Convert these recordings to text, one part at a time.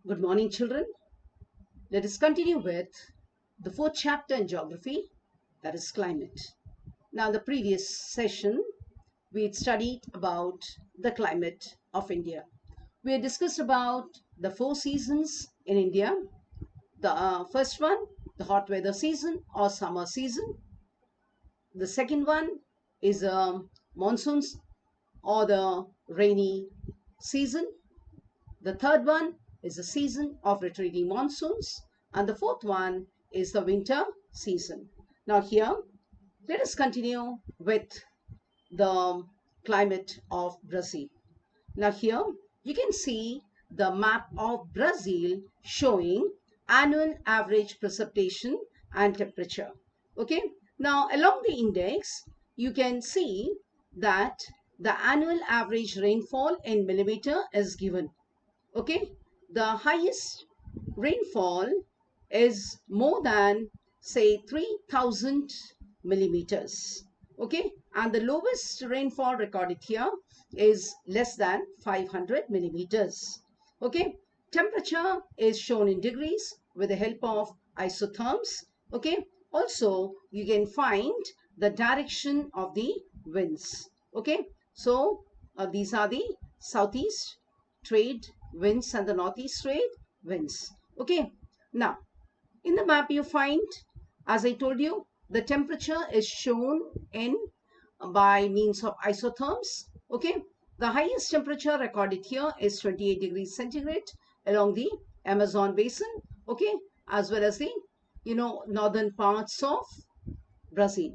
Good morning, children. Let us continue with the fourth chapter in geography, that is climate. Now, in the previous session, we had studied about the climate of India. We had discussed about the four seasons in India. The first one, the hot weather season or summer season. The second one is monsoons or the rainy season. The third one is the season of retreating monsoons. And the fourth one is the winter season. Now here, let us continue with the climate of Brazil. Now here, you can see the map of Brazil showing annual average precipitation and temperature. Okay. Now along the index, you can see that the annual average rainfall in millimeter is given. Okay, the highest rainfall is more than say 3000 millimeters. Okay, and the lowest rainfall recorded here is less than 500 millimeters. Okay, temperature is shown in degrees with the help of isotherms. Okay, also you can find the direction of the winds. Okay, so these are the southeast trade winds and the northeast trade winds. Okay, now in the map you find, as I told you, the temperature is shown in by means of isotherms. Okay, the highest temperature recorded here is 28 degrees centigrade along the Amazon basin. Okay, as well as the northern parts of Brazil.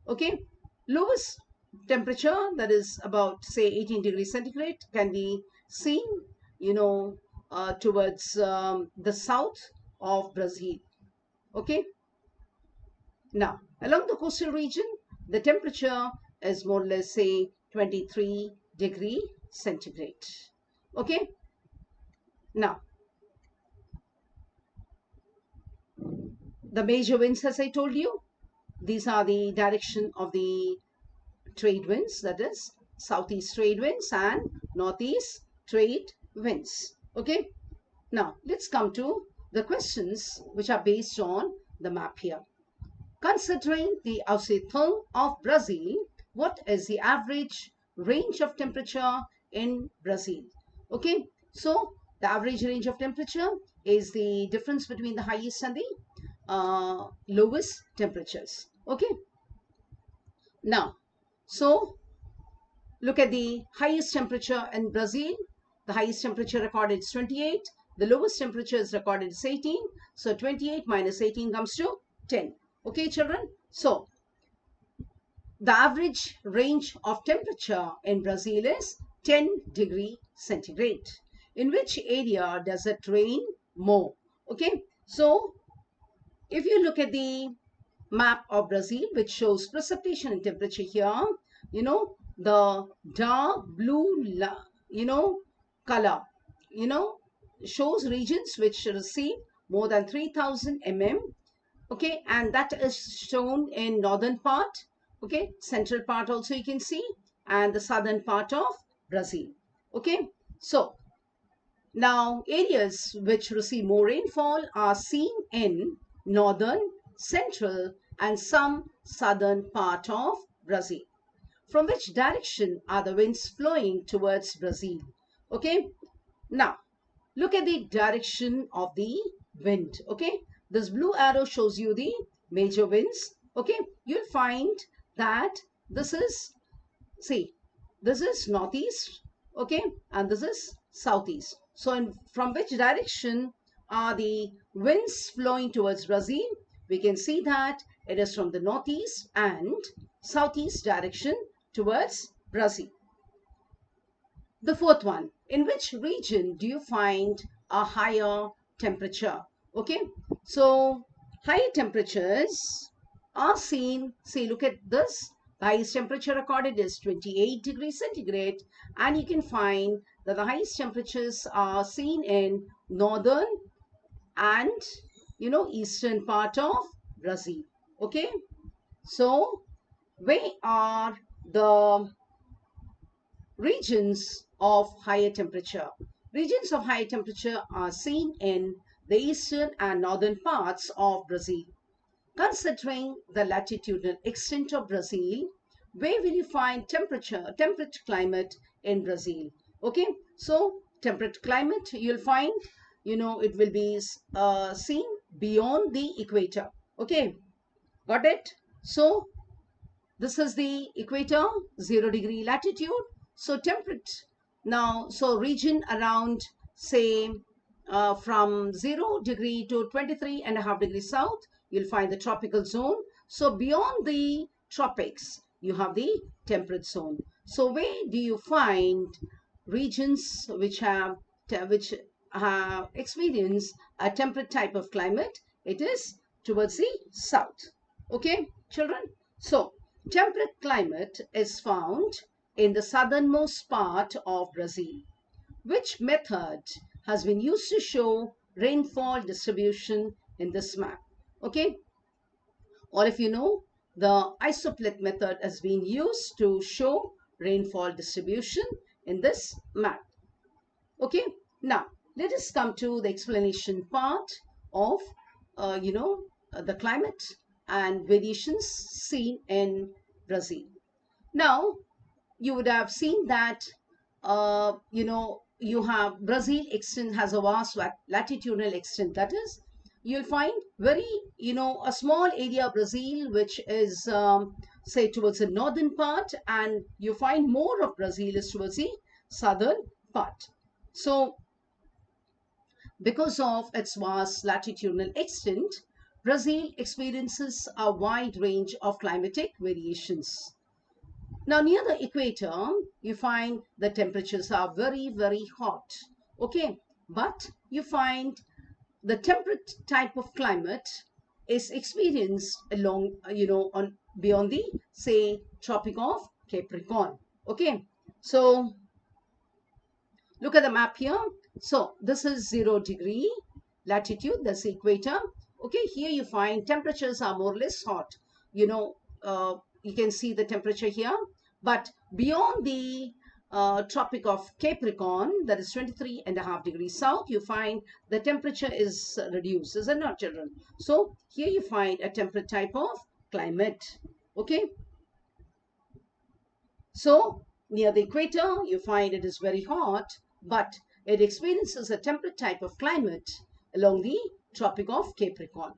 Okay, lowest temperature, that is about say 18 degrees centigrade, can be seen towards the south of Brazil. Okay, now along the coastal region the temperature is more or less say 23 degree centigrade. Okay, now the major winds, as I told you, these are the direction of the trade winds, that is southeast trade winds and northeast trade winds. Okay, now let's come to the questions which are based on the map here. Considering the auseção of Brazil, what is the average range of temperature in Brazil? Okay, so the average range of temperature is the difference between the highest and the lowest temperatures. Okay, now so look at the highest temperature in Brazil. The highest temperature recorded is 28. The lowest temperature is recorded is 18. So 28 minus 18 comes to 10. Okay, children. So the average range of temperature in Brazil is 10 degree centigrade. In which area does it rain more? Okay, so if you look at the map of Brazil, which shows precipitation and temperature here, the dark blue color shows regions which receive more than 3000 mm. Okay, and that is shown in northern part. Okay, central part also you can see, and the southern part of Brazil. Okay, so now areas which receive more rainfall are seen in northern, central and some southern part of Brazil. From which direction are the winds flowing towards Brazil? Okay, now look at the direction of the wind. Okay, this blue arrow shows you the major winds. Okay, you'll find that this is, see, this is northeast. Okay, and this is southeast. So from which direction are the winds flowing towards Brazil? We can see that it is from the northeast and southeast direction towards Brazil. The fourth one, in which region do you find a higher temperature? Okay, so higher temperatures are seen, see, look at this. The highest temperature recorded is 28 degrees centigrade, and you can find that the highest temperatures are seen in northern and eastern part of Brazil. Okay, so where are the regions of higher temperature? Regions of high temperature are seen in the eastern and northern parts of Brazil. Considering the latitudinal extent of Brazil, where will you find temperate climate in Brazil? Okay, so temperate climate you'll find, it will be seen beyond the equator. Okay, got it? So this is the equator, 0 degree latitude. So temperate. Now, so region around, say, from 0 degree to 23.5 degrees south, you'll find the tropical zone. So beyond the tropics, you have the temperate zone. So where do you find regions which experience a temperate type of climate? It is towards the south. Okay, children? So temperate climate is found in the southernmost part of Brazil. Which method has been used to show rainfall distribution in this map? Okay, all of you know the isoplet method has been used to show rainfall distribution in this map. Okay, now let us come to the explanation part of the climate and variations seen in Brazil. Now, you would have seen that you have Brazil extent has a vast latitudinal extent. That is, you'll find very a small area of Brazil which is say towards the northern part, and you find more of Brazil is towards the southern part. So because of its vast latitudinal extent, Brazil experiences a wide range of climatic variations. Now, near the equator, you find the temperatures are very, very hot. Okay, but you find the temperate type of climate is experienced along, on beyond the, say, Tropic of Capricorn. Okay, so look at the map here. So this is 0 degree latitude, that's the equator. Okay, here you find temperatures are more or less hot. You can see the temperature here, but beyond the Tropic of Capricorn, that is 23.5 degrees south, you find the temperature is reduced, is it not, children? So here you find a temperate type of climate. Okay, so near the equator, you find it is very hot, but it experiences a temperate type of climate along the Tropic of Capricorn.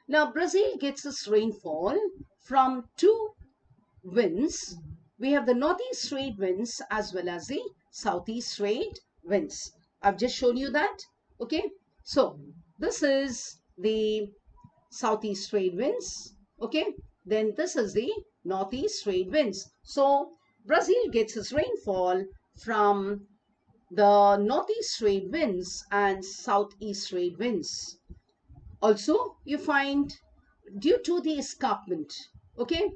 Now, Brazil gets its rainfall from two winds. We have the northeast trade winds as well as the southeast trade winds. I've just shown you that. Okay, so this is the southeast trade winds. Okay, then this is the northeast trade winds. So Brazil gets its rainfall from the northeast trade winds and southeast trade winds. Also, you find due to the escarpment, okay,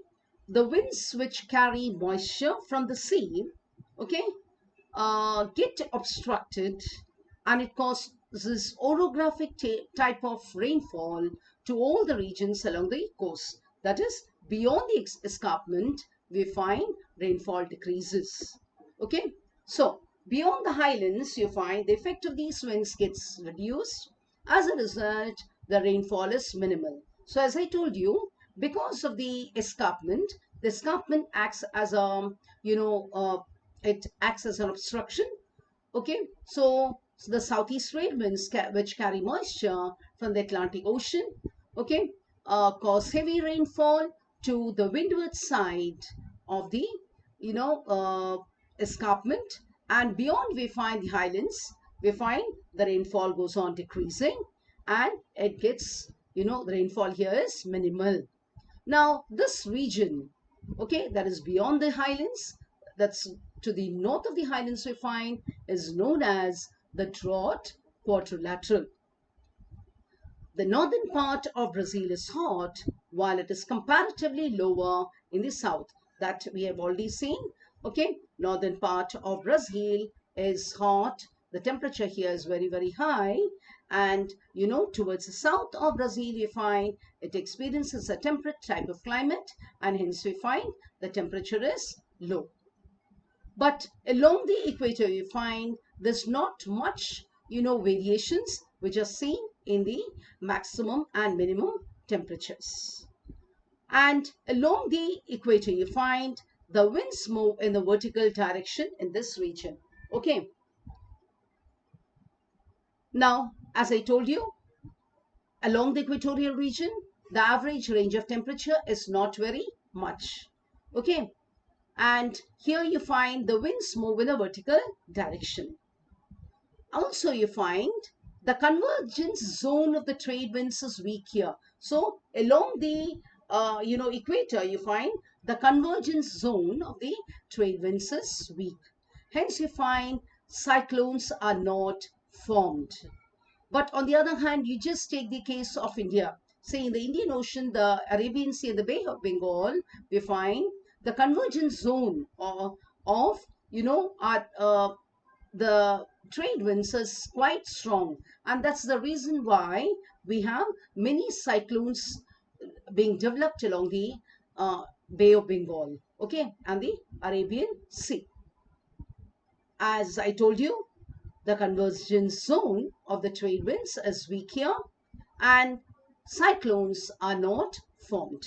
the winds which carry moisture from the sea, okay, get obstructed, and it causes orographic type of rainfall to all the regions along the coast. That is, beyond the escarpment, we find rainfall decreases. Okay, so beyond the highlands, you find the effect of these winds gets reduced. As a result, the rainfall is minimal. So as I told you, because of the escarpment acts as a, it acts as an obstruction. Okay, so the southeast trade winds which carry moisture from the Atlantic Ocean, okay, cause heavy rainfall to the windward side of the, escarpment, and beyond we find the highlands, we find the rainfall goes on decreasing, and it gets, the rainfall here is minimal. Now, this region, okay, that is beyond the highlands, that's to the north of the highlands we find, is known as the drought quadrilateral. The northern part of Brazil is hot, while it is comparatively lower in the south. That we have already seen. Okay, northern part of Brazil is hot. The temperature here is very, very high. And, towards the south of Brazil, you find it experiences a temperate type of climate, and hence we find the temperature is low. But along the equator, you find there's not much, variations which are seen in the maximum and minimum temperatures. And along the equator, you find the winds move in the vertical direction in this region. Okay. Now, as I told you, along the equatorial region, the average range of temperature is not very much. Okay. And here you find the winds move in a vertical direction. Also, you find the convergence zone of the trade winds is weak here. So, along the equator, you find the convergence zone of the trade winds is weak. Hence, you find cyclones are not formed. But on the other hand, you just take the case of India. Say in the Indian Ocean, the Arabian Sea and the Bay of Bengal, we find the convergence zone of the trade winds is quite strong. And that's the reason why we have many cyclones being developed along the Bay of Bengal, okay, and the Arabian Sea. As I told you, the convergence zone of the trade winds is weak here and cyclones are not formed.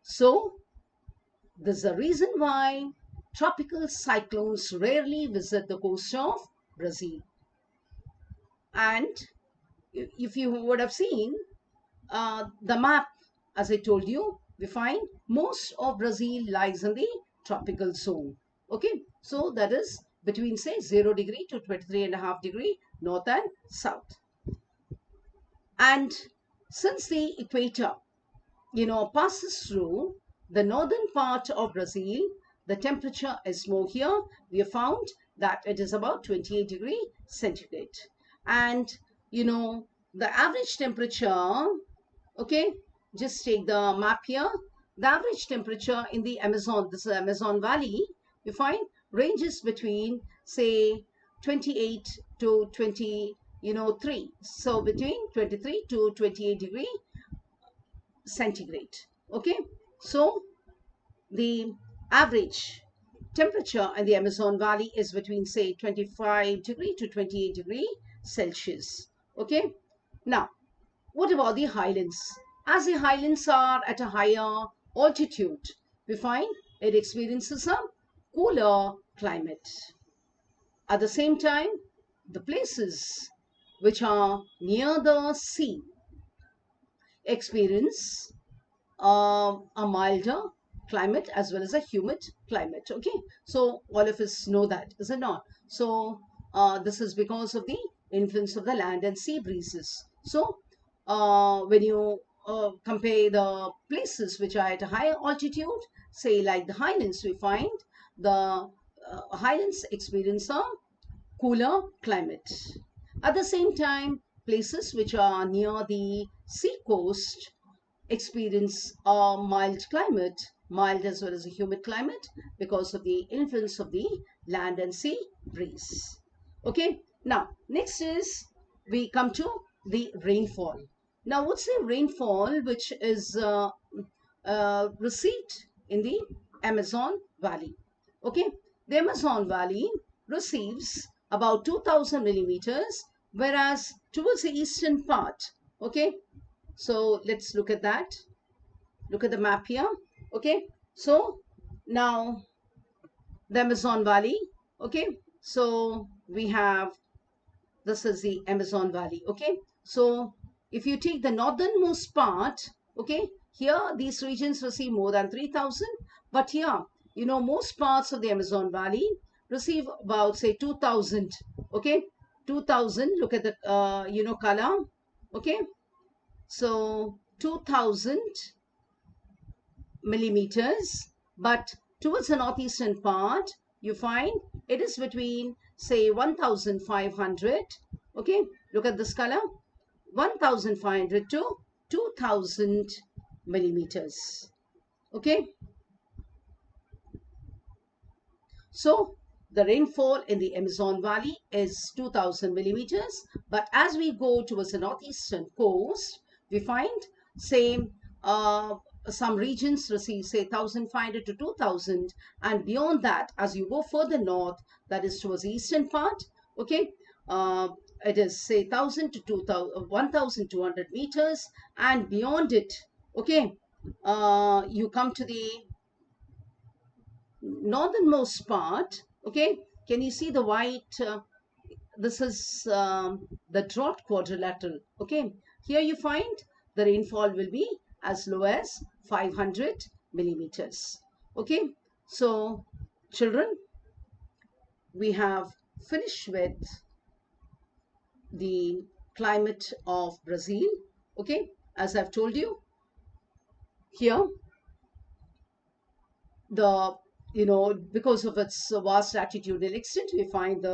So, this is the reason why tropical cyclones rarely visit the coast of Brazil. And if you would have seen the map, as I told you, we find most of Brazil lies in the tropical zone. Okay, so that is between say 0 degree to 23.5 degree north and south. And since the equator, passes through the northern part of Brazil, the temperature is more here. We have found that it is about 28 degree centigrade. And, the average temperature, okay, just take the map here. The average temperature in the Amazon, this is Amazon Valley, you find ranges between, say, 28 to 23. So between 23 to 28 degree centigrade. Okay, so the average temperature in the Amazon Valley is between say 25 degree to 28 degree Celsius. Okay, now what about the highlands? As the highlands are at a higher altitude, we find it experiences a cooler climate. At the same time, the places which are near the sea experience a milder climate as well as a humid climate. Okay, so all of us know that, is it not? So this is because of the influence of the land and sea breezes. So when you compare the places which are at a higher altitude, say like the highlands, we find the highlands experience a cooler climate. At the same time, places which are near the sea coast experience a mild climate, mild as well as a humid climate because of the influence of the land and sea breeze. Okay, now next is we come to the rainfall. Now, what's the rainfall which is received in the Amazon Valley? Okay, the Amazon Valley receives about 2000 millimeters, whereas towards the eastern part, okay, so let's look at that. Look at the map here. Okay. So now the Amazon Valley. Okay. So we have, this is the Amazon Valley. Okay. So if you take the northernmost part, okay, here these regions receive more than 3000. But here, most parts of the Amazon Valley receive about say 2000. Okay. 2000. Look at the, color. Okay. So 2000 millimeters, but towards the northeastern part, you find it is between say 1500. Okay, look at this color, 1500 to 2000 millimeters. Okay, so the rainfall in the Amazon Valley is 2000 millimeters, but as we go towards the northeastern coast, we find same some regions receive say 1500 to 2000, and beyond that, as you go further north, that is towards the eastern part, Okay, uh, it is say 1000 to 2000, 1200 meters, and beyond it, okay, you come to the northernmost part. Okay, can you see the white? This is the drought quadrilateral. Okay, here you find the rainfall will be as low as 500 millimeters. Okay, so children, we have finished with the climate of Brazil. Okay, as I've told you, here the because of its vast latitudinal extent, we find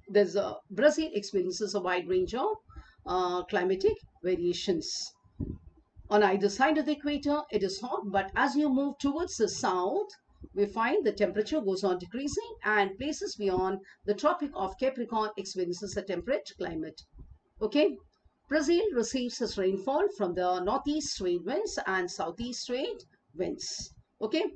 there's a Brazil experiences a wide range of climatic variations. On either side of the equator, it is hot, but as you move towards the south, we find the temperature goes on decreasing, and places beyond the Tropic of Capricorn experiences a temperate climate. Okay, Brazil receives its rainfall from the northeast trade winds and southeast trade winds. Okay,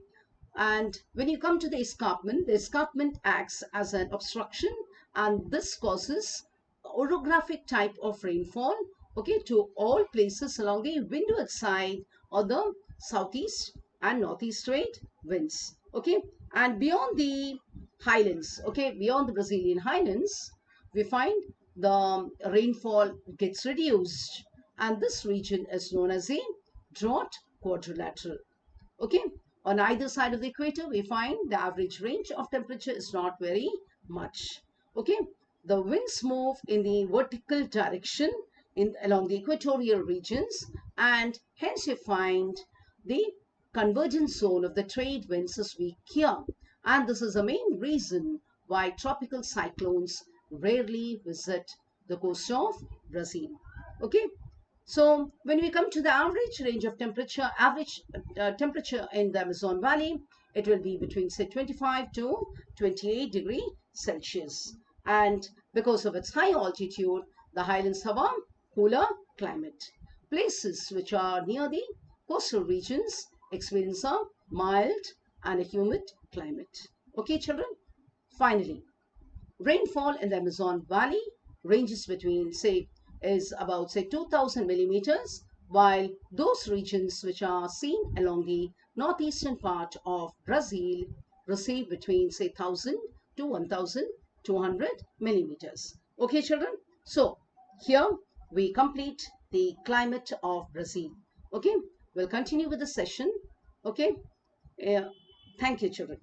and when you come to the escarpment acts as an obstruction, and this causes orographic type of rainfall, okay, to all places along the windward side of the southeast and northeast trade winds. Okay, and beyond the highlands, okay, beyond the Brazilian highlands, we find the rainfall gets reduced, and this region is known as a drought quadrilateral. Okay, on either side of the equator, we find the average range of temperature is not very much. Okay, the winds move in the vertical direction along the equatorial regions, and hence you find the convergence zone of the trade winds is weak here. And this is the main reason why tropical cyclones rarely visit the coast of Brazil. Okay, so when we come to the average range of temperature, average temperature in the Amazon Valley, it will be between say 25 to 28 degrees Celsius. And because of its high altitude, the highlands have a cooler climate. Places which are near the coastal regions experience a mild and a humid climate. Okay, children? Finally, rainfall in the Amazon Valley ranges between, say, is about, say, 2000 millimeters, while those regions which are seen along the northeastern part of Brazil receive between, say, 1000 to 1200 millimeters. Okay, children? So, here we complete the climate of Brazil. Okay, we'll continue with the session. Okay, thank you, children.